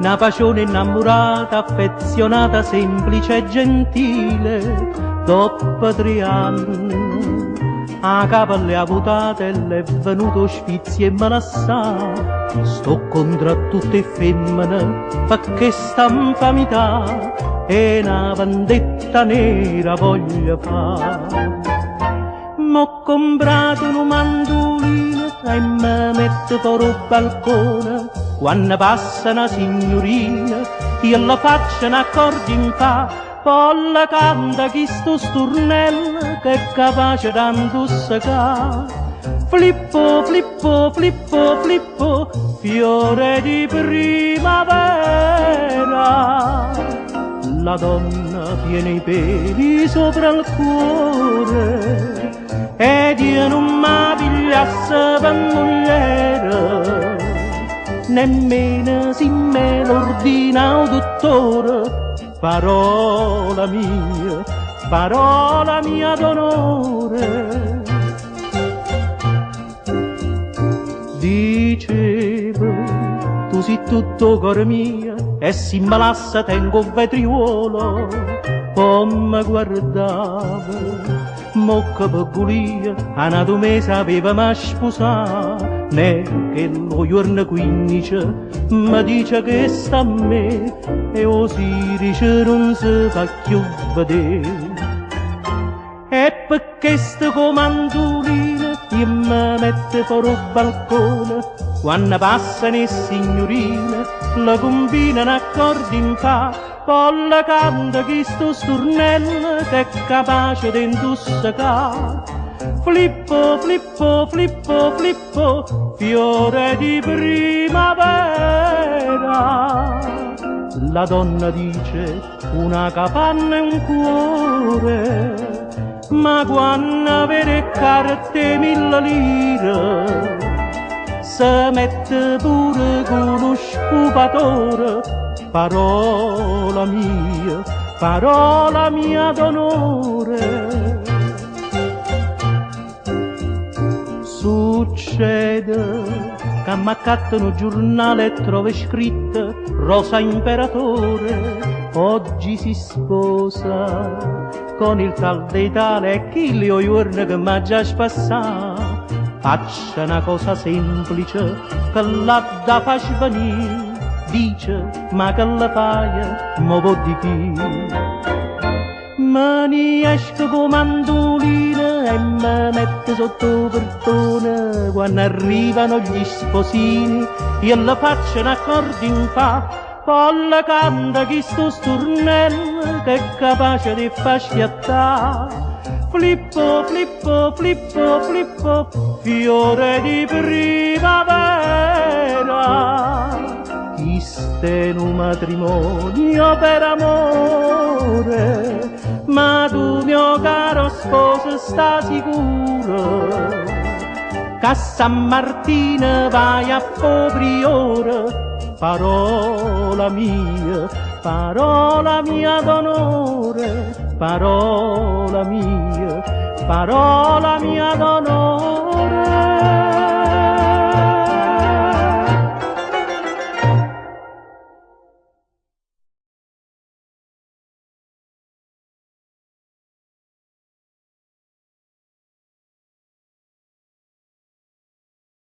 una passione innamorata, affezionata, semplice e gentile. Dopo 3 anni, a capo le ha votate e le è venuto sfizio e malassà. Sto contro tutte femmine, perché sta infamità e una vendetta nera voglio fare. M'ho comprato un mandolino e mi metto fuori al balcone. Quando passa una signorina, io la faccio un accordo in fa. Poi la canta chi sto stornello che è capace tanto seccare. Flippo, flippo, flippo, flippo, fiore di primavera. La donna tiene i peli sopra il cuore ed io non mi pigliasse per mogliere, nemmeno se me l'ordina un dottore. Parola mia d'onore. Dicevo, tu sei tutto cuore mio, e si malassa tengo un vetriolo. Poi mi guardava, mocca peculia, a una 2 mesi aveva mai sposato. Ne che lo giorno 15 mi dice che sta a me, e Osiris non si fa più vedere. E perché sto comandolino io mi metto fuori al balcone, quando passano le signorine la combinano accordi in fa. Poi la canta chi sto stornello che è capace di intossicare. Flippo, flippo, flippo, flippo, fiore di primavera. La donna dice una capanna e un cuore, ma quando avere carte 1000 lire, se mette pure con uno scupatore. Parola mia d'onore. Succede che m'accattano un giornale e trovo scritto Rosa Imperatore oggi si sposa con il tal dei tale, e chi li ho giorni che m'ha già spassato. Faccia una cosa semplice che l'ha da far venire, dice ma che la fai, mo può di chi. Me ne esco con mandolina e me metto sotto portone. Quando arrivano gli sposini io la faccio un accordo in fa. Poi la canta chi sto stornello che è capace di far schiattare. Flippo, flippo, flippo, flippo, fiore di primavera. Chi sta in un matrimonio per amore, ma tu mio caro sposo sta sicuro che a San Martino vai a Fopriore. Parola mia d'onore, parola mia d'onore.